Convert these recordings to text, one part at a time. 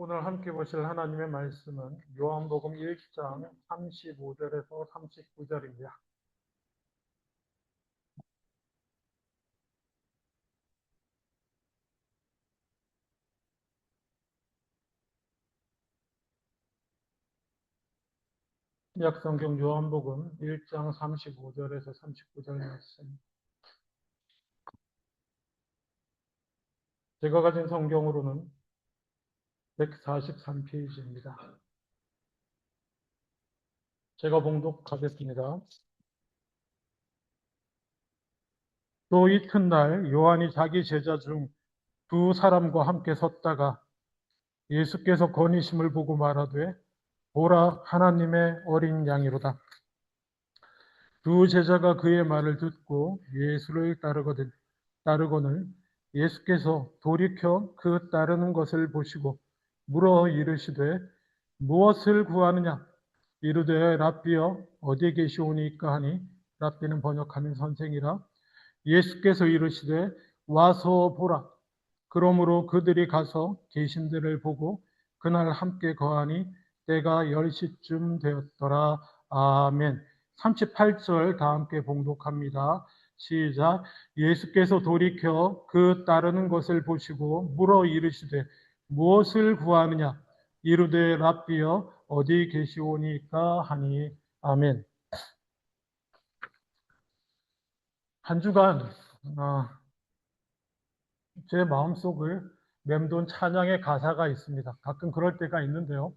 오늘 함께 보실 하나님의 말씀은 요한복음 1장 35절에서 39절입니다. 약성경 요한복음 1장 35절에서 39절 말씀. 제가 가진 성경으로는 143페이지입니다. 제가 봉독하겠습니다. 또 이튿날 요한이 자기 제자 중 두 사람과 함께 섰다가 예수께서 거니심을 보고 말하되 보라 하나님의 어린 양이로다. 두 제자가 그의 말을 듣고 예수를 따르거늘 예수께서 돌이켜 그 따르는 것을 보시고 물어 이르시되 무엇을 구하느냐? 이르되 랍비여 어디 계시오니까 하니 랍비는 번역하면 선생이라. 예수께서 이르시되 와서 보라. 그러므로 그들이 가서 계신 데를 보고 그날 함께 거하니 때가 10시쯤 되었더라. 아멘. 38절 다 함께 봉독합니다. 시작. 예수께서 돌이켜 그 따르는 것을 보시고 물어 이르시되 무엇을 구하느냐? 이르되 랍비여 어디 계시오니까 하니. 아멘. 한 주간 제 마음속을 맴돈 찬양의 가사가 있습니다. 가끔 그럴 때가 있는데요.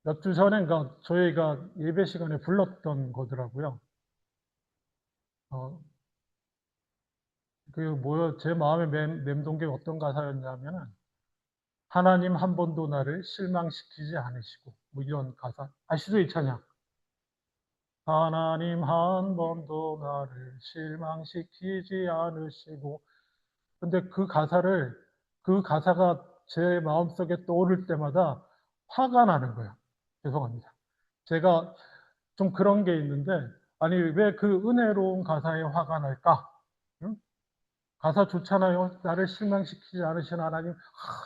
몇 주 전인가 저희가 예배 시간에 불렀던 거더라고요. 제 마음에 맴돈 게 어떤 가사였냐면은 하나님 한 번도 나를 실망시키지 않으시고 뭐 이런 가사 아시죠? 이 찬양. 하나님 한 번도 나를 실망시키지 않으시고. 근데 그 가사가 제 마음속에 떠오를 때마다 화가 나는 거예요. 죄송합니다. 제가 좀 그런 게 있는데, 아니, 왜 그 은혜로운 가사에 화가 날까? 응? 가사 좋잖아요. 나를 실망시키지 않으신 하나님,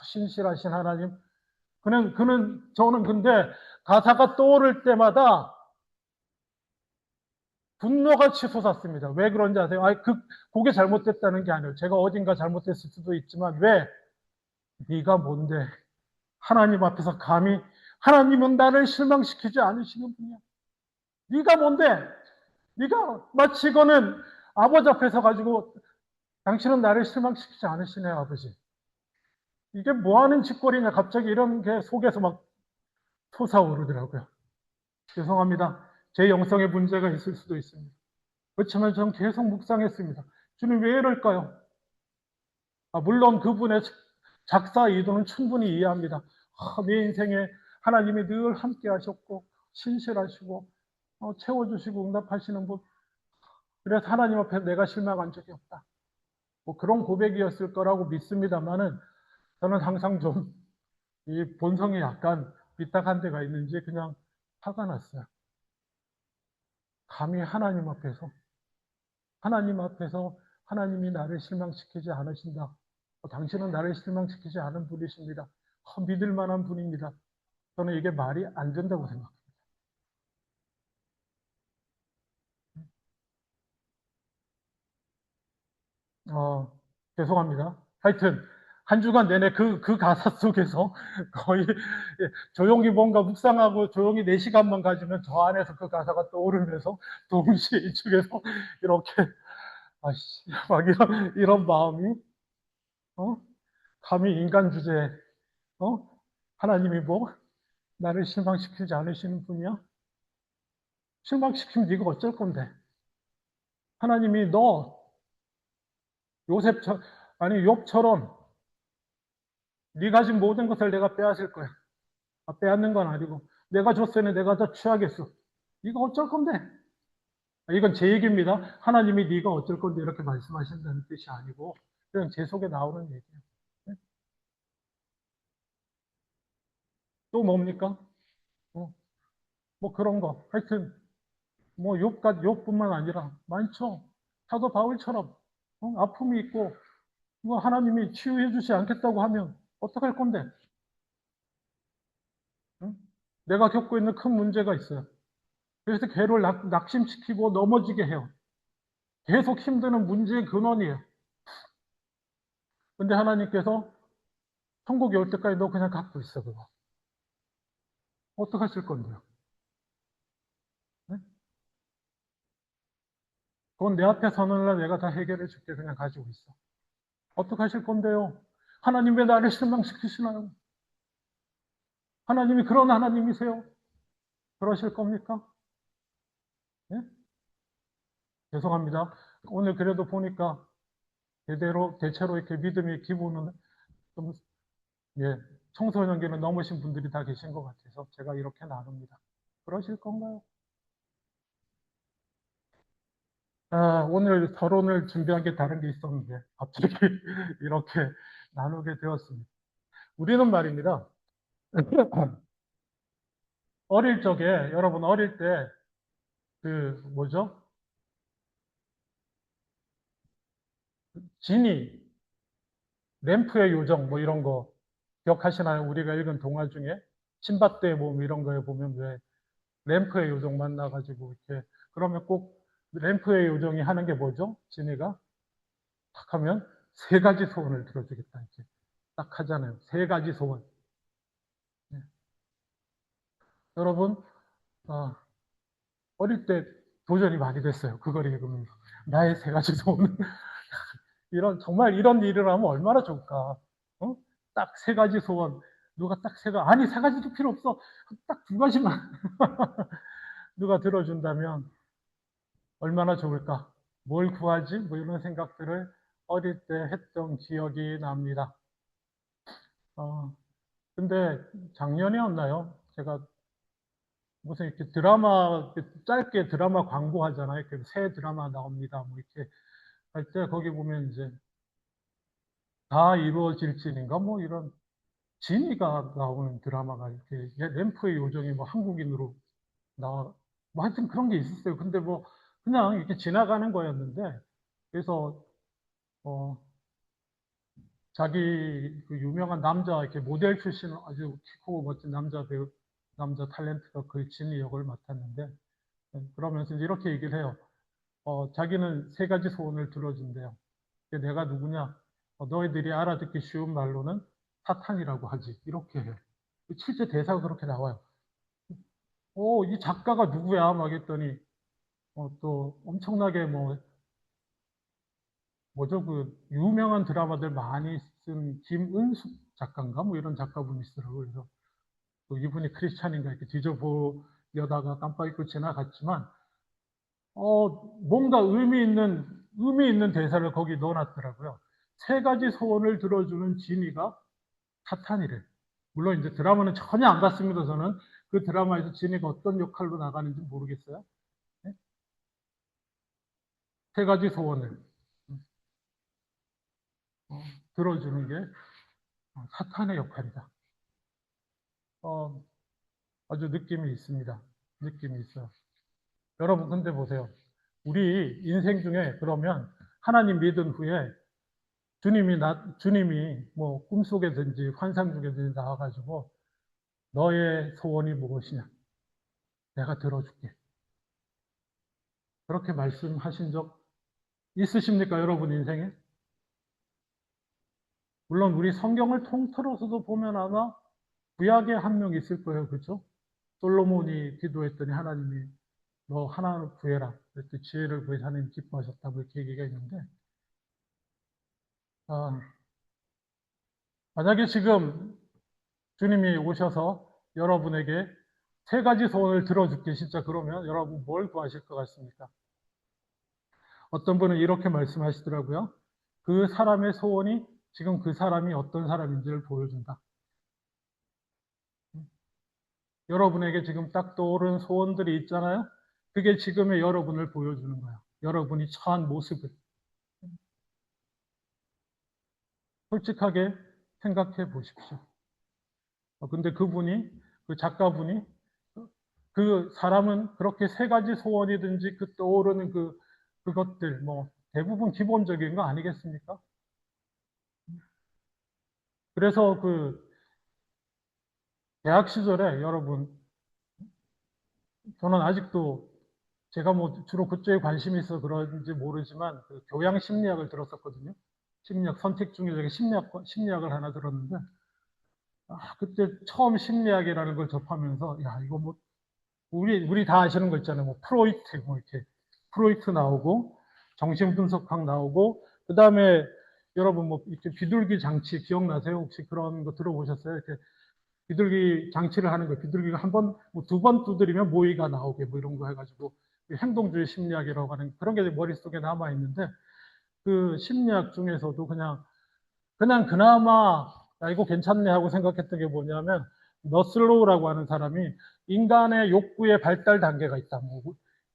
신실하신 하나님. 저는 근데 가사가 떠오를 때마다 분노가 치솟았습니다. 왜 그런지 아세요? 그게 잘못됐다는 게 아니에요. 제가 어딘가 잘못됐을 수도 있지만, 왜? 네가 뭔데? 하나님 앞에서 감히, 하나님은 나를 실망시키지 않으시는 분이야. 네가 뭔데? 네가 마치 이거는 아버지 앞에서 가지고 당신은 나를 실망시키지 않으시네요, 아버지. 이게 뭐 하는 짓거리냐, 갑자기 이런 게 속에서 막 솟아오르더라고요. 죄송합니다. 제 영성에 문제가 있을 수도 있습니다. 그렇지만 저는 계속 묵상했습니다. 주님 왜 이럴까요? 물론 그분의 작사 의도는 충분히 이해합니다. 내 인생에 하나님이 늘 함께 하셨고 신실하시고 채워주시고 응답하시는 분. 그래서 하나님 앞에 내가 실망한 적이 없다. 뭐 그런 고백이었을 거라고 믿습니다만은 저는 항상 좀 이 본성이 약간 삐딱한 데가 있는지 그냥 화가 났어요. 감히 하나님 앞에서 하나님이 나를 실망시키지 않으신다. 당신은 나를 실망시키지 않은 분이십니다. 믿을 만한 분입니다. 저는 이게 말이 안 된다고 생각합니다. 죄송합니다. 하여튼 한 주간 내내 그 가사 속에서 거의 조용히 뭔가 묵상하고 조용히 4시간만 가지면 저 안에서 그 가사가 떠오르면서 동시에 이쪽에서 이렇게 아씨 막 이런 마음이 어? 감히 인간 주제에 어? 하나님이 뭐 나를 실망시키지 않으시는 분이야? 실망시키면 네가 어쩔 건데? 하나님이 너 요셉 아니 욥처럼 네 가진 모든 것을 내가 빼앗을 거야. 빼앗는 건 아니고 내가 줬으니 내가 더 취하겠어. 네가 어쩔 건데? 이건 제 얘기입니다. 하나님이 네가 어쩔 건데 이렇게 말씀하신다는 뜻이 아니고 그냥 제 속에 나오는 얘기예요. 네? 또 뭡니까? 어, 뭐 그런 거. 하여튼 뭐 욕뿐만 아니라 많죠. 사도 바울처럼 아픔이 있고 뭐 하나님이 치유해 주지 않겠다고 하면 어떡할 건데? 응? 내가 겪고 있는 큰 문제가 있어요. 그래서 걔를 낙심시키고 넘어지게 해요. 계속 힘드는 문제의 근원이에요. 근데 하나님께서 천국에 올 때까지 너 그냥 갖고 있어, 그거. 어떡하실 건데요? 네? 그건 내 앞에 서는 날 내가 다 해결해 줄게. 그냥 가지고 있어. 어떡하실 건데요? 하나님 왜 나를 실망시키시나요? 하나님이 그런 하나님이세요? 그러실 겁니까? 네? 죄송합니다. 오늘 그래도 보니까 대체로 이렇게 믿음의 기본은 좀, 예, 청소년기는 넘으신 분들이 다 계신 것 같아서 제가 이렇게 나눕니다. 그러실 건가요? 오늘 결혼을 준비한 게 다른 게 있었는데 갑자기 이렇게 나누게 되었습니다. 우리는 말입니다. 어릴 적에 여러분 어릴 때 그 뭐죠? 지니, 램프의 요정 뭐 이런 거 기억하시나요? 우리가 읽은 동화 중에 신밧드의 몸 이런 거에 보면 왜 램프의 요정 만나가지고 이렇게 그러면 꼭 램프의 요정이 하는 게 뭐죠? 지니가 딱 하면 세 가지 소원을 들어주겠다 이렇게 딱 하잖아요. 세 가지 소원. 네. 여러분 어릴 때 도전이 많이 됐어요. 그걸 읽으면서 나의 세 가지 소원은 이런 정말 이런 일을 하면 얼마나 좋을까? 어? 딱 세 가지 소원 누가 딱 세 가지 아니 세 가지도 필요 없어 딱 두 가지만 누가 들어준다면 얼마나 좋을까? 뭘 구하지? 뭐 이런 생각들을 어릴 때 했던 기억이 납니다. 어, 근데 작년이었나요? 제가 무슨 이렇게 드라마, 짧게 드라마 광고 하잖아요. 이렇게 새 드라마 나옵니다. 뭐 이렇게 할 때 거기 보면 이제 다 이루어질지인가 뭐 이런 진이가 나오는 드라마가 이렇게 램프의 요정이 뭐 한국인으로 나와 뭐 하여튼 그런 게 있었어요. 근데 뭐 그냥 이렇게 지나가는 거였는데 그래서 어 자기 그 유명한 남자 이렇게 모델 출신 아주 키 크고 멋진 남자 배우 남자 탤런트가 그 진이 역을 맡았는데 그러면서 이제 이렇게 얘기를 해요. 자기는 세 가지 소원을 들어준대요. 내가 누구냐? 너희들이 알아듣기 쉬운 말로는 사탄이라고 하지. 이렇게 해요. 실제 대사가 그렇게 나와요. 이 작가가 누구야? 막 했더니, 또 엄청나게 뭐죠? 그, 유명한 드라마들 많이 쓴 김은숙 작가인가? 뭐 이런 작가분이 있더라고요. 그래서 또 이분이 크리스찬인가 이렇게 뒤져보려다가 깜빡 잊고 지나갔지만, 뭔가 의미 있는 대사를 거기 넣어놨더라고요. 세 가지 소원을 들어주는 지니가 사탄이래. 물론 이제 드라마는 전혀 안 봤습니다. 저는 그 드라마에서 지니가 어떤 역할로 나가는지 모르겠어요. 네? 세 가지 소원을 어, 들어주는 게 사탄의 역할이다. 어, 아주 느낌이 있습니다. 느낌이 있어요. 여러분 근데 보세요. 우리 인생 중에 그러면 하나님 믿은 후에 주님이 뭐 꿈속에든지 환상 중에든지 나와가지고 너의 소원이 무엇이냐? 내가 들어줄게. 그렇게 말씀하신 적 있으십니까, 여러분 인생에? 물론 우리 성경을 통틀어서도 보면 아마 구약에 한 명 있을 거예요, 그렇죠? 솔로몬이 기도했더니 하나님이 너 하나 구해라. 그랬더니 지혜를 구해서 하나님 기뻐하셨다고 이렇게 얘기가 있는데, 아, 만약에 지금 주님이 오셔서 여러분에게 세 가지 소원을 들어줄게 진짜 그러면 여러분 뭘 구하실 것 같습니까? 어떤 분은 이렇게 말씀하시더라고요. 그 사람의 소원이 지금 그 사람이 어떤 사람인지를 보여준다. 여러분에게 지금 딱 떠오른 소원들이 있잖아요. 그게 지금의 여러분을 보여주는 거예요. 여러분이 처한 모습을 솔직하게 생각해 보십시오. 근데 그 작가분이 그 사람은 그렇게 세 가지 소원이든지 그 떠오르는 그것들, 뭐, 대부분 기본적인 거 아니겠습니까? 그래서 그 대학 시절에 여러분, 저는 아직도 제가 뭐 주로 그쪽에 관심이 있어서 그런지 모르지만 그 교양 심리학을 들었었거든요. 심리학 선택 중에 제가 심리학을 하나 들었는데, 그때 처음 심리학이라는 걸 접하면서 야 이거 뭐 우리 다 아시는 거 있잖아요. 뭐 프로이트 뭐 이렇게 프로이트 나오고 정신분석학 나오고 그 다음에 여러분 뭐 이렇게 비둘기 장치 기억나세요? 혹시 그런 거 들어보셨어요? 이렇게 비둘기 장치를 하는 거예요. 비둘기가 한 번, 뭐 두 번 두드리면 모이가 나오게 뭐 이런 거 해가지고 행동주의 심리학이라고 하는 그런 게 머릿속에 남아 있는데 그 심리학 중에서도 그냥 그나마 야, 이거 괜찮네 하고 생각했던 게 뭐냐면 너슬로우라고 하는 사람이 인간의 욕구의 발달 단계가 있다. 뭐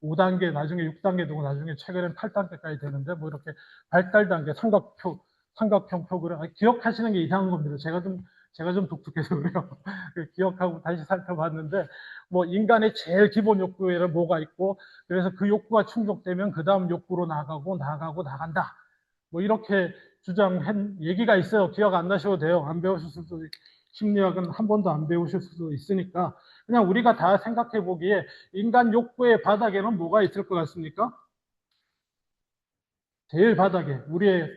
5단계, 나중에 6단계 되고 나중에 최근엔 8단계까지 되는데 뭐 이렇게 발달 단계 삼각형 표그램 기억하시는 게 이상한 겁니다. 제가 좀 독특해서 그래요. 기억하고 다시 살펴봤는데 뭐 인간의 제일 기본 욕구에는 뭐가 있고 그래서 그 욕구가 충족되면 그 다음 욕구로 나간다. 뭐 이렇게 주장한 얘기가 있어요. 기억 안 나셔도 돼요. 안 배우실 수도 심리학은 한 번도 안 배우실 수도 있으니까 그냥 우리가 다 생각해 보기에 인간 욕구의 바닥에는 뭐가 있을 것 같습니까? 제일 바닥에 우리의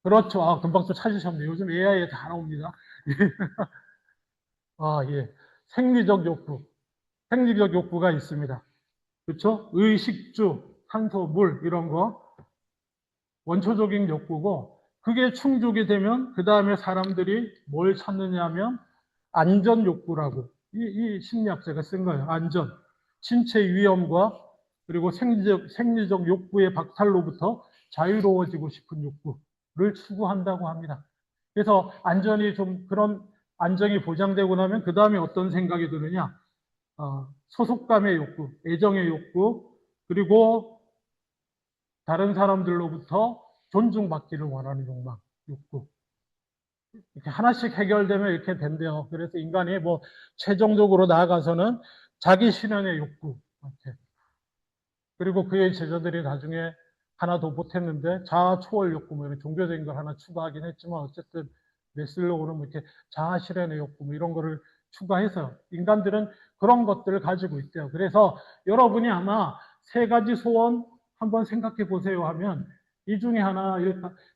그렇죠. 금방 또 찾으셨네요. 요즘 AI에 다 나옵니다. 예. 생리적 욕구. 생리적 욕구가 있습니다. 그렇죠? 의식주, 산소, 물 이런 거 원초적인 욕구고 그게 충족이 되면 그 다음에 사람들이 뭘 찾느냐 하면 안전 욕구라고 이 심리학자가 쓴 거예요. 안전. 신체 위험과 그리고 생리적 욕구의 박탈로부터 자유로워지고 싶은 욕구를 추구한다고 합니다. 그래서 안전이 좀 그런 안정이 보장되고 나면 그 다음에 어떤 생각이 드느냐? 소속감의 욕구, 애정의 욕구, 그리고 다른 사람들로부터 존중받기를 원하는 욕구. 이렇게 하나씩 해결되면 이렇게 된대요. 그래서 인간이 뭐 최종적으로 나아가서는 자기 실현의 욕구. 이렇게. 그리고 그의 제자들이 나중에 하나 더 못했는데 자아 초월 욕구, 뭐 이런 종교적인 걸 하나 추가하긴 했지만 어쨌든 메슬로우는 뭐 이렇게 자아 실현의 욕구, 뭐 이런 거를 추가해서 인간들은 그런 것들을 가지고 있대요. 그래서 여러분이 아마 세 가지 소원 한번 생각해 보세요 하면 이 중에 하나,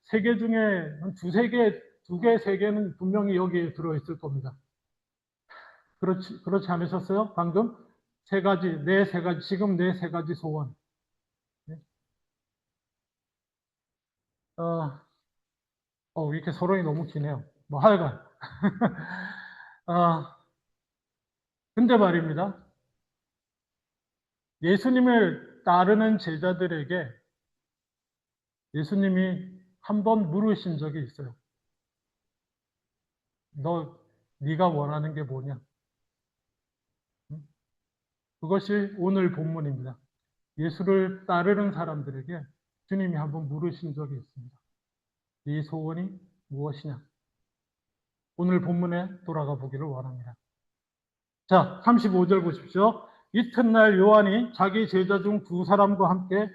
세 개 중에 한 두세 개, 두 개, 세 개는 분명히 여기에 들어있을 겁니다. 그렇지 않으셨어요? 방금? 세 가지, 지금 내 세 가지 소원. 네. 이렇게 서론이 너무 기네요. 뭐 하여간. 아, 근데 말입니다. 예수님을 따르는 제자들에게 예수님이 한 번 물으신 적이 있어요. 네가 원하는 게 뭐냐? 그것이 오늘 본문입니다. 예수를 따르는 사람들에게 주님이 한 번 물으신 적이 있습니다. 네 소원이 무엇이냐? 오늘 본문에 돌아가 보기를 원합니다. 자, 35절 보십시오. 이튿날 요한이 자기 제자 중 두 사람과 함께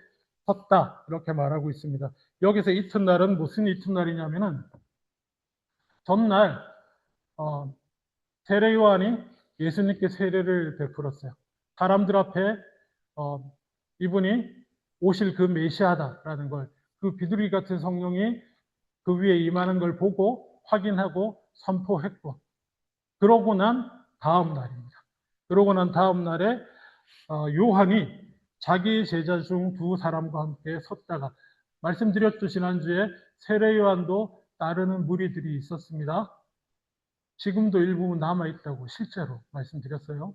섰다. 이렇게 말하고 있습니다. 여기서 이튿날은 무슨 이튿날이냐면은 전날 세례 요한이 예수님께 세례를 베풀었어요. 사람들 앞에 이분이 오실 그 메시아다라는 걸 그 비둘기 같은 성령이 그 위에 임하는 걸 보고 확인하고 선포했고 그러고 난 다음 날입니다. 그러고 난 다음 날에 요한이 자기 제자 중 두 사람과 함께 섰다가 말씀드렸죠. 지난주에 세례 요한도 따르는 무리들이 있었습니다. 지금도 일부 남아있다고 실제로 말씀드렸어요.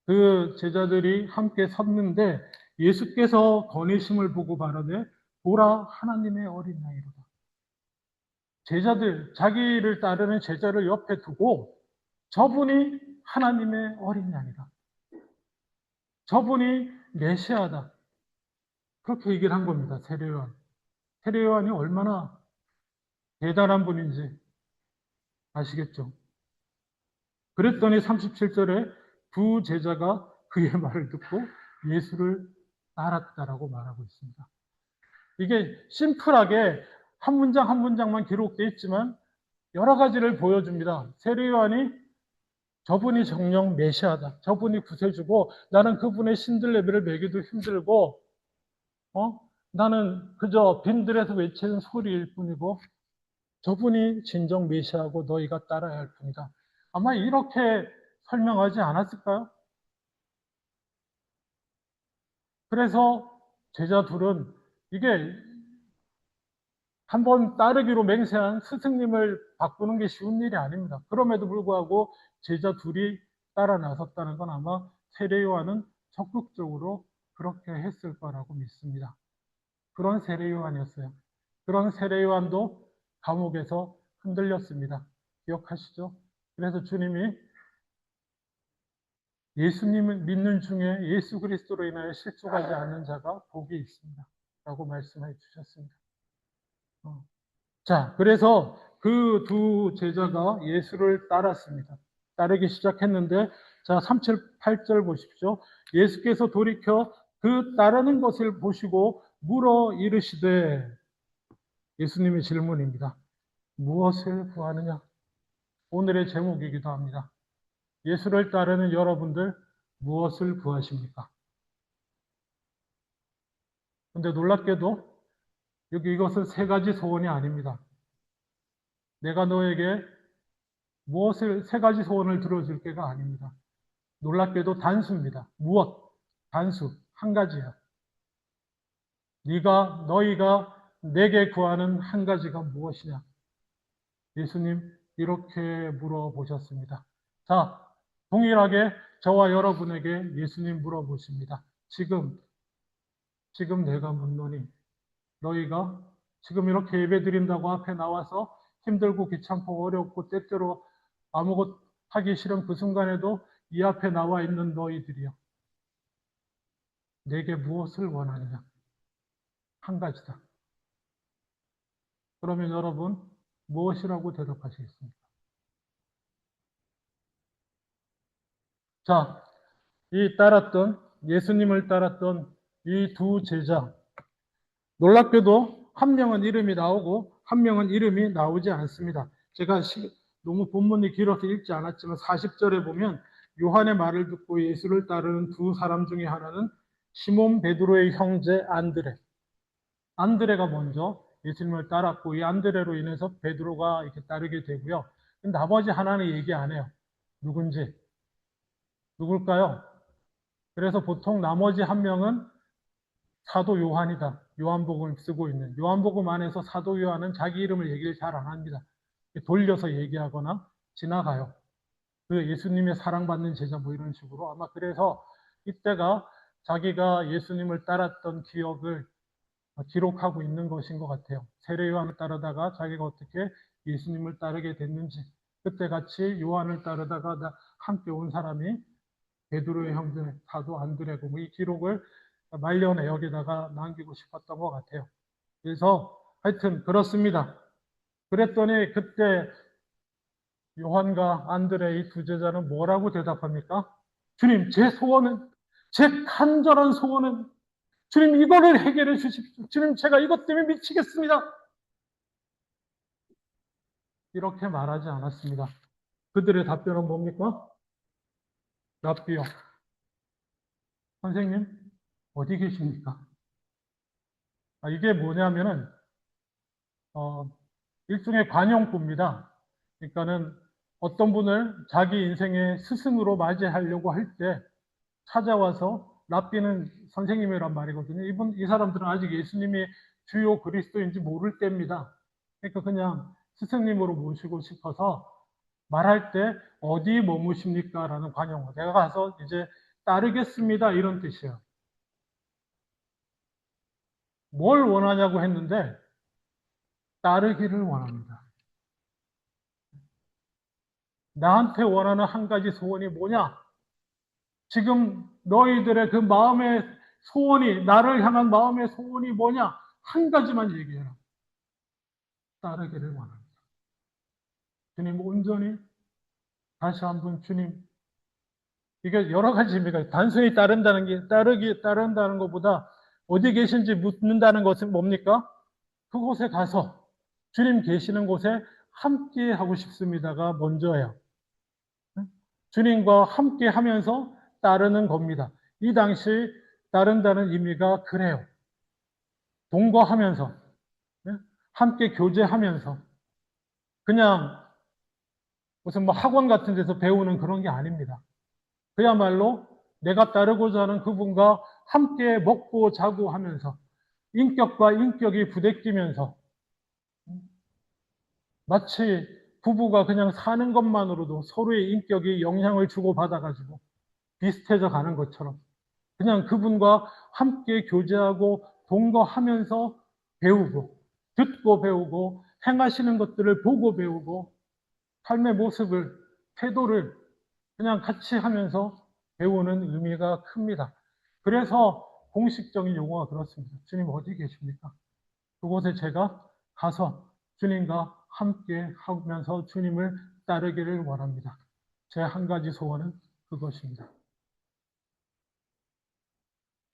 그 제자들이 함께 섰는데 예수께서 건의심을 보고 말하되 보라 하나님의 어린 양이로다. 자기를 따르는 제자를 옆에 두고 저분이 하나님의 어린 양이다. 저분이 메시아다. 그렇게 얘기를 한 겁니다. 세례요한. 세례요한이 얼마나 대단한 분인지 아시겠죠? 그랬더니 37절에 두 제자가 그의 말을 듣고 예수를 따랐다라고 말하고 있습니다. 이게 심플하게 한 문장 한 문장만 기록되어 있지만 여러 가지를 보여줍니다. 세례 요한이 저분이 정령 메시아다. 저분이 구세주고 나는 그분의 신들레비를 매기도 힘들고 나는 그저 빈들에서 외치는 소리일 뿐이고 저분이 진정 메시아고 너희가 따라야 할 뿐이다. 아마 이렇게 설명하지 않았을까요? 그래서 제자 둘은 이게 한번 따르기로 맹세한 스승님을 바꾸는 게 쉬운 일이 아닙니다. 그럼에도 불구하고 제자 둘이 따라 나섰다는 건 아마 세례 요한은 적극적으로 그렇게 했을 거라고 믿습니다. 그런 세례 요한이었어요. 그런 세례 요한도 감옥에서 흔들렸습니다. 기억하시죠? 그래서 주님이 예수님을 믿는 중에 예수 그리스도로 인하여 실족하지 않는 자가 복이 있습니다. 라고 말씀해 주셨습니다. 자, 그래서 그 두 제자가 예수를 따랐습니다. 따르기 시작했는데, 자, 38절 보십시오. 예수께서 돌이켜 그 따르는 것을 보시고 물어 이르시되, 예수님의 질문입니다. 무엇을 구하느냐? 오늘의 제목이기도 합니다. 예수를 따르는 여러분들, 무엇을 구하십니까? 근데 놀랍게도 여기 이것은 세 가지 소원이 아닙니다. 내가 너에게 무엇을 세 가지 소원을 들어줄 게가 아닙니다. 놀랍게도 단수입니다. 무엇? 단수. 한 가지야. 너희가 내게 구하는 한 가지가 무엇이냐? 예수님 이렇게 물어보셨습니다. 자, 동일하게 저와 여러분에게 예수님 물어보십니다. 지금 내가 묻노니 너희가 지금 이렇게 예배 드린다고 앞에 나와서 힘들고 귀찮고 어렵고 때때로 아무것 하기 싫은 그 순간에도 이 앞에 나와 있는 너희들이요. 내게 무엇을 원하느냐? 한 가지다. 그러면 여러분 무엇이라고 대답하시겠습니까? 자, 예수님을 따랐던 이 두 제자, 놀랍게도 한 명은 이름이 나오고 한 명은 이름이 나오지 않습니다. 제가 너무 본문이 길어서 읽지 않았지만 40절에 보면 요한의 말을 듣고 예수를 따르는 두 사람 중에 하나는 시몬 베드로의 형제 안드레. 안드레가 먼저 예수님을 따랐고 이 안드레로 인해서 베드로가 이렇게 따르게 되고요. 나머지 하나는 얘기 안 해요. 누굴까요? 그래서 보통 나머지 한 명은 사도 요한이다. 요한복음을 쓰고 있는. 요한복음 안에서 사도 요한은 자기 이름을 얘기를 잘 안 합니다. 돌려서 얘기하거나 지나가요. 그 예수님의 사랑받는 제자 뭐 이런 식으로 아마 그래서 이때가 자기가 예수님을 따랐던 기억을 기록하고 있는 것인 것 같아요. 세례 요한을 따르다가 자기가 어떻게 예수님을 따르게 됐는지 그때 같이 요한을 따르다가 함께 온 사람이 베드로의 형제 사도 안드레고 이 기록을 말년에 여기다가 남기고 싶었던 것 같아요. 그래서 하여튼 그렇습니다. 그랬더니 그때 요한과 안드레 이 두 제자는 뭐라고 대답합니까? 주님, 제 간절한 소원은 주님 이거를 해결해 주십시오. 주님 제가 이것 때문에 미치겠습니다. 이렇게 말하지 않았습니다. 그들의 답변은 뭡니까? 랍비요. 선생님, 어디 계십니까? 이게 뭐냐면은, 일종의 관용구입니다. 그러니까는 어떤 분을 자기 인생의 스승으로 맞이하려고 할 때 찾아와서 랍비는 선생님이란 말이거든요. 이 사람들은 아직 예수님이 주요 그리스도인지 모를 때입니다. 그러니까 그냥 스승님으로 모시고 싶어서 말할 때 어디 머무십니까? 라는 관용어. 내가 가서 이제 따르겠습니다. 이런 뜻이에요. 뭘 원하냐고 했는데 따르기를 원합니다. 나한테 원하는 한 가지 소원이 뭐냐? 지금 너희들의 그 마음의 소원이, 나를 향한 마음의 소원이 뭐냐? 한 가지만 얘기해라. 따르기를 원합니다. 주님 온전히 다시 한번 주님, 이게 여러 가지입니다. 단순히 따른다는 것보다 어디 계신지 묻는다는 것은 뭡니까? 그곳에 가서 주님 계시는 곳에 함께 하고 싶습니다가 먼저예요. 주님과 함께 하면서 따르는 겁니다. 이 당시 따른다는 의미가 그래요. 동거하면서, 함께 교제하면서, 그냥 무슨 뭐 학원 같은 데서 배우는 그런 게 아닙니다. 그야말로 내가 따르고자 하는 그분과 함께 먹고 자고 하면서 인격과 인격이 부대끼면서 마치 부부가 그냥 사는 것만으로도 서로의 인격이 영향을 주고받아가지고 비슷해져 가는 것처럼 그냥 그분과 함께 교제하고 동거하면서 배우고 듣고 배우고 행하시는 것들을 보고 배우고 삶의 모습을 태도를 그냥 같이 하면서 배우는 의미가 큽니다. 그래서 공식적인 용어가 그렇습니다. 주님 어디 계십니까? 그곳에 제가 가서 주님과 함께 하면서 주님을 따르기를 원합니다. 제 한 가지 소원은 그것입니다.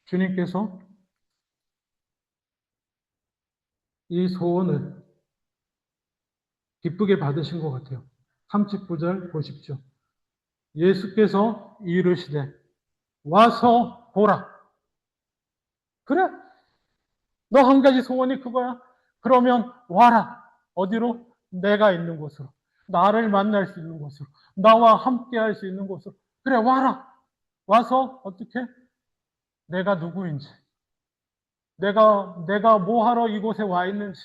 주님께서 이 소원을 기쁘게 받으신 것 같아요. 39절 보십시오. 예수께서 이르시되 와서 보라. 그래? 너 한 가지 소원이 그거야? 그러면 와라. 어디로? 내가 있는 곳으로. 나를 만날 수 있는 곳으로. 나와 함께 할 수 있는 곳으로. 그래, 와라. 와서 어떻게? 내가 누구인지. 내가 뭐 하러 이곳에 와 있는지.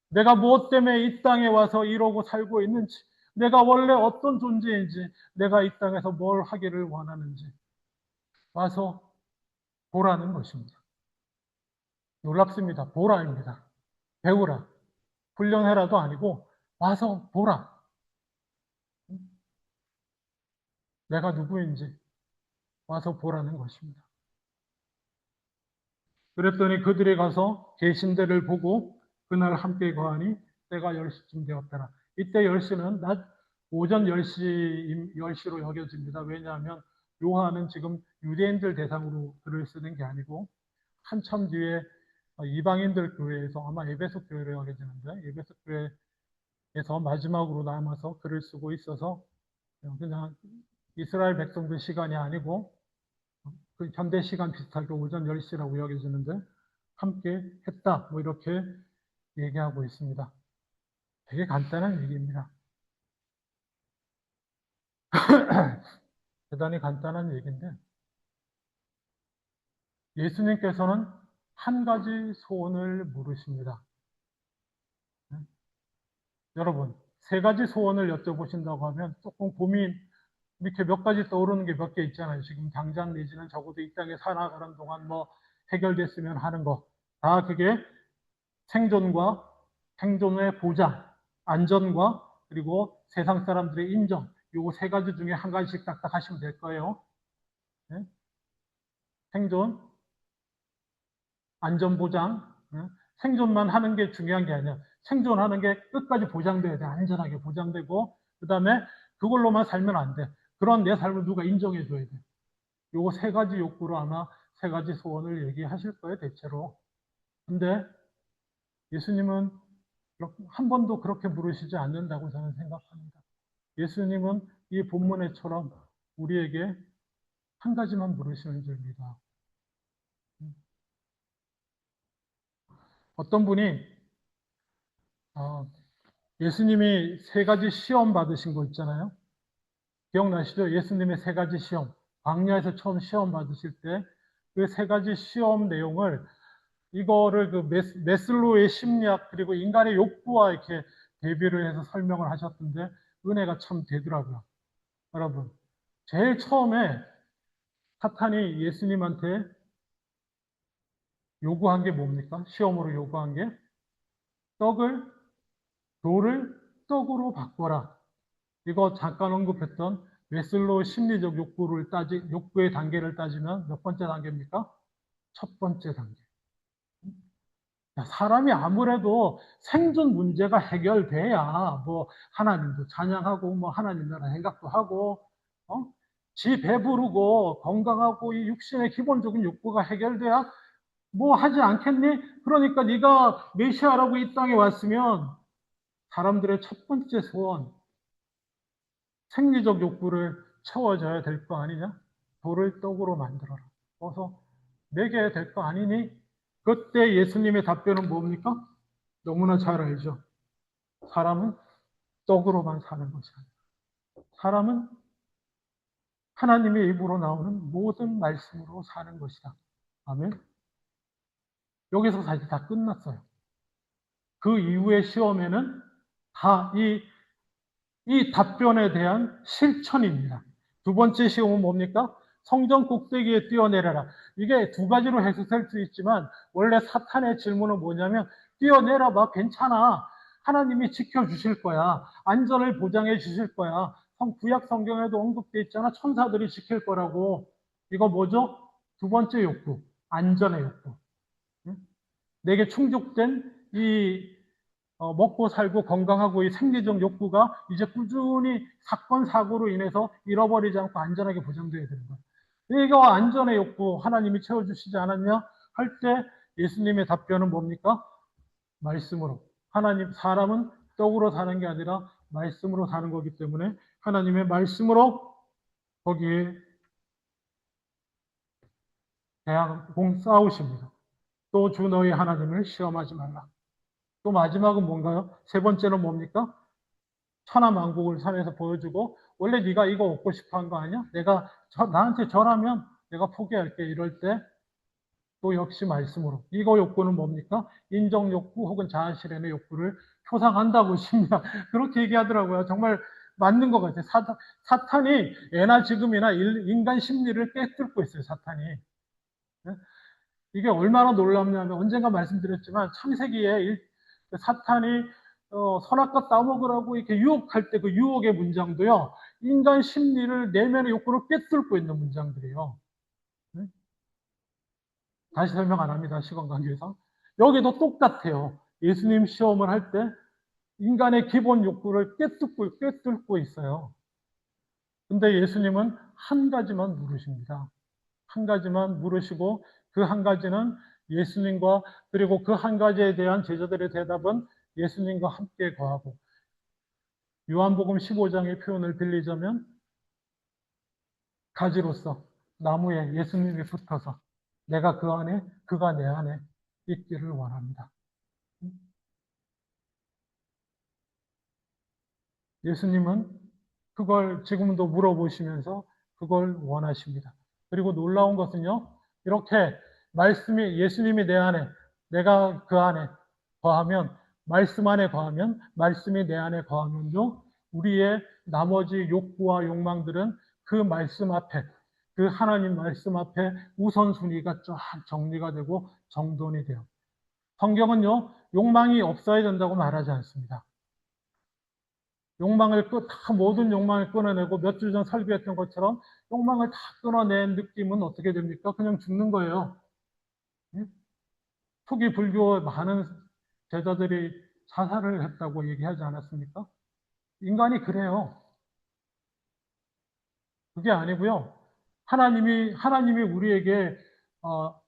내가 무엇 때문에 이 땅에 와서 이러고 살고 있는지. 내가 원래 어떤 존재인지. 내가 이 땅에서 뭘 하기를 원하는지. 와서 보라는 것입니다. 놀랍습니다. 보라입니다. 배우라. 훈련해라도 아니고 와서 보라. 내가 누구인지 와서 보라는 것입니다. 그랬더니 그들이 가서 계신 데를 보고 그날 함께 거하니 때가 10시쯤 되었더라. 이때 10시는 낮 오전 10시로 여겨집니다. 왜냐하면 요한은 지금 유대인들 대상으로 글을 쓰는 게 아니고 한참 뒤에 이방인들 교회에서 아마 에베소 교회로 여겨지는데 에베소 교회에서 마지막으로 남아서 글을 쓰고 있어서 그냥 이스라엘 백성들 시간이 아니고 그 현대 시간 비슷하게 오전 10시라고 여겨지는데 함께 했다 뭐 이렇게 얘기하고 있습니다. 되게 간단한 얘기입니다. 대단히 간단한 얘기인데 예수님께서는 한 가지 소원을 물으십니다. 여러분, 세 가지 소원을 여쭤보신다고 하면 조금 고민, 이렇게 몇 가지 떠오르는 게 몇 개 있잖아요. 지금 당장 내지는 적어도 이 땅에 살아가는 동안 뭐 해결됐으면 하는 거. 다 그게 생존과 생존의 보장, 안전과 그리고 세상 사람들의 인정. 요 세 가지 중에 한 가지씩 딱딱 하시면 될 거예요. 네? 생존, 안전보장, 생존만 하는 게 중요한 게 아니야. 생존하는 게 끝까지 보장돼야 돼. 안전하게 보장되고, 그 다음에 그걸로만 살면 안 돼. 그런 내 삶을 누가 인정해줘야 돼. 요거 세 가지 욕구로 아마 세 가지 소원을 얘기하실 거예요, 대체로. 근데 예수님은 한 번도 그렇게 물으시지 않는다고 저는 생각합니다. 예수님은 이 본문에처럼 우리에게 한 가지만 물으시는 줄입니다. 어떤 분이 예수님이 세 가지 시험 받으신 거 있잖아요. 기억나시죠? 예수님의 세 가지 시험. 광야에서 처음 시험 받으실 때 그 세 가지 시험 내용을 이거를 그 메슬로의 심리학 그리고 인간의 욕구와 이렇게 대비를 해서 설명을 하셨던데 은혜가 참 되더라고요. 여러분, 제일 처음에 사탄이 예수님한테 요구한 게 뭡니까? 시험으로 요구한 게 돌을 떡으로 바꿔라. 이거 잠깐 언급했던 메슬로우 심리적 욕구의 단계를 따지면 몇 번째 단계입니까? 첫 번째 단계. 사람이 아무래도 생존 문제가 해결돼야 뭐 하나님도 찬양하고 뭐 하나님 나라 생각도 하고 지 배부르고 건강하고 이 육신의 기본적인 욕구가 해결돼야 뭐 하지 않겠니? 그러니까 네가 메시아라고 이 땅에 왔으면 사람들의 첫 번째 소원, 생리적 욕구를 채워줘야 될 거 아니냐? 돌을 떡으로 만들어라. 어서 먹여야 될 거 아니니? 그때 예수님의 답변은 뭡니까? 너무나 잘 알죠. 사람은 떡으로만 사는 것이 아니라 사람은 하나님의 입으로 나오는 모든 말씀으로 사는 것이다. 아멘. 여기서 사실 다 끝났어요. 그 이후의 시험에는 다 이 답변에 대한 실천입니다. 두 번째 시험은 뭡니까? 성전 꼭대기에 뛰어내려라. 이게 두 가지로 해석할 수 있지만 원래 사탄의 질문은 뭐냐면 뛰어내려 봐. 괜찮아. 하나님이 지켜주실 거야. 안전을 보장해 주실 거야. 구약 성경에도 언급돼 있잖아. 천사들이 지킬 거라고. 이거 뭐죠? 두 번째 욕구. 안전의 욕구. 내게 충족된 이 먹고 살고 건강하고 이 생리적 욕구가 이제 꾸준히 사건 사고로 인해서 잃어버리지 않고 안전하게 보장돼야 되는 거예요. 이거 안전의 욕구 하나님이 채워주시지 않았냐 할 때 예수님의 답변은 뭡니까? 말씀으로. 하나님 사람은 떡으로 사는 게 아니라 말씀으로 사는 거기 때문에 하나님의 말씀으로 거기에 대항 싸우십니다. 또 주 너희 하나님을 시험하지 말라. 또 마지막은 뭔가요? 세 번째는 뭡니까? 천하만국을 산에서 보여주고 원래 네가 이거 얻고 싶어 한 거 아니야? 나한테 절하면 내가 포기할게 이럴 때 또 역시 말씀으로 이거 욕구는 뭡니까? 인정 욕구 혹은 자아 실현의 욕구를 표상한다고 십니다. 그렇게 얘기하더라고요. 정말 맞는 것 같아요. 사탄이 예나 지금이나 인간 심리를 꿰뚫고 있어요. 사탄이. 이게 얼마나 놀랍냐면 언젠가 말씀드렸지만 창세기에 사탄이 선악과 따먹으라고 이렇게 유혹할 때 그 유혹의 문장도요 인간 심리를 내면의 욕구를 꿰뚫고 있는 문장들이에요. 네? 다시 설명 안 합니다. 시간 관계상 여기도 똑같아요. 예수님 시험을 할 때 인간의 기본 욕구를 꿰뚫고 있어요. 근데 예수님은 한 가지만 물으십니다. 한 가지만 물으시고 그 한 가지는 예수님과 그리고 그 한 가지에 대한 제자들의 대답은 예수님과 함께 거하고 요한복음 15장의 표현을 빌리자면 가지로서 나무에 예수님이 붙어서 내가 그 안에 그가 내 안에 있기를 원합니다. 예수님은 그걸 지금도 물어보시면서 그걸 원하십니다. 그리고 놀라운 것은요. 이렇게 말씀이 예수님이 내 안에 내가 그 안에 거하면 말씀 안에 거하면 말씀이 내 안에 거하면요. 우리의 나머지 욕구와 욕망들은 그 말씀 앞에 그 하나님 말씀 앞에 우선순위가 쫙 정리가 되고 정돈이 돼요. 성경은요. 욕망이 없어야 된다고 말하지 않습니다. 다 모든 욕망을 끊어내고 몇 주 전 설교했던 것처럼 욕망을 다 끊어낸 느낌은 어떻게 됩니까? 그냥 죽는 거예요. 초기 불교의 많은 제자들이 자살을 했다고 얘기하지 않았습니까? 인간이 그래요. 그게 아니고요. 하나님이 우리에게 어,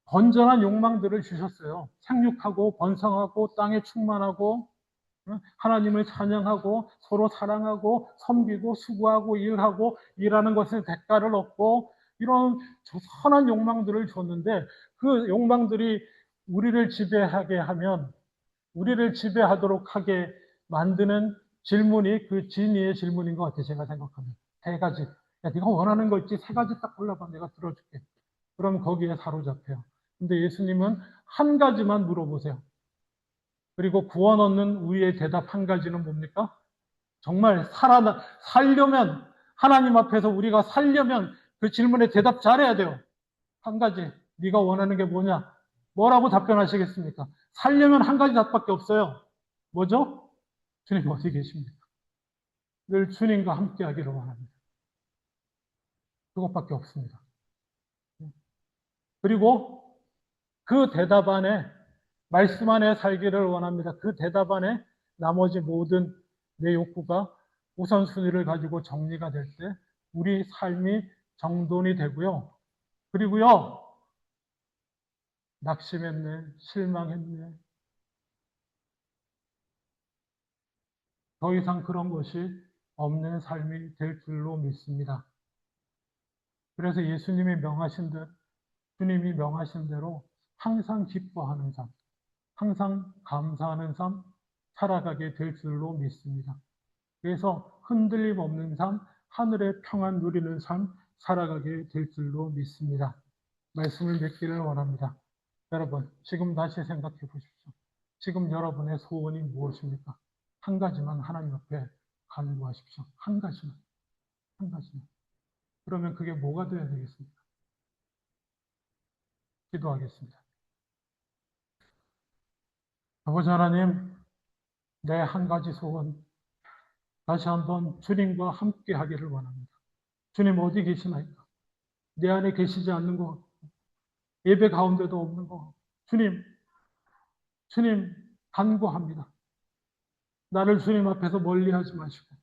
건전한 욕망들을 주셨어요. 생육하고 번성하고 땅에 충만하고 하나님을 찬양하고 서로 사랑하고 섬기고 수고하고 일하고 일하는 것에 대가를 얻고 이런 선한 욕망들을 줬는데 그 욕망들이 우리를 지배하게 하면 우리를 지배하도록 하게 만드는 질문이 그 진리의 질문인 것 같아요. 제가 생각하면. 세 가지. 야, 네가 원하는 거 있지? 세 가지 딱 골라봐. 내가 들어줄게. 그럼 거기에 사로잡혀요. 근데 예수님은 한 가지만 물어보세요. 그리고 구원 얻는 우리의 대답 한 가지는 뭡니까? 정말 살려면, 하나님 앞에서 우리가 살려면 그 질문에 대답 잘해야 돼요. 한 가지. 네가 원하는 게 뭐냐? 뭐라고 답변하시겠습니까? 살려면 한 가지 답밖에 없어요. 뭐죠? 주님 어디 계십니까? 늘 주님과 함께 하기를 원합니다. 그것밖에 없습니다. 그리고 그 대답 안에 말씀 안에 살기를 원합니다. 그 대답 안에 나머지 모든 내 욕구가 우선순위를 가지고 정리가 될 때 우리 삶이 정돈이 되고요. 그리고요, 낙심했네, 실망했네, 더 이상 그런 것이 없는 삶이 될 줄로 믿습니다. 그래서 예수님이 명하신 듯, 주님이 명하신 대로 항상 기뻐하는 삶, 항상 감사하는 삶 살아가게 될 줄로 믿습니다. 그래서 흔들림 없는 삶, 하늘의 평안 누리는 삶 살아가게 될 줄로 믿습니다. 말씀을 맺기를 원합니다. 여러분, 지금 다시 생각해 보십시오. 지금 여러분의 소원이 무엇입니까? 한 가지만 하나님 앞에 간구하십시오. 한 가지만, 한 가지만. 그러면 그게 뭐가 되어야 되겠습니까? 기도하겠습니다. 아버지 하나님, 내 한 가지 소원, 다시 한번 주님과 함께 하기를 원합니다. 주님 어디 계시나이까? 내 안에 계시지 않는 것 같고, 예배 가운데도 없는 것 같고, 주님, 간구합니다. 나를 주님 앞에서 멀리 하지 마시고,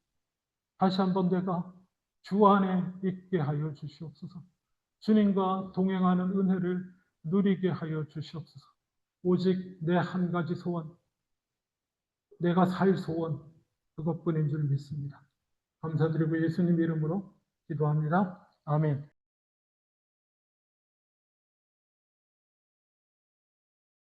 다시 한번 내가 주 안에 있게 하여 주시옵소서. 주님과 동행하는 은혜를 누리게 하여 주시옵소서. 오직 내 한 가지 소원, 내가 살 소원, 그것뿐인 줄 믿습니다. 감사드리고 예수님 이름으로 기도합니다. 아멘.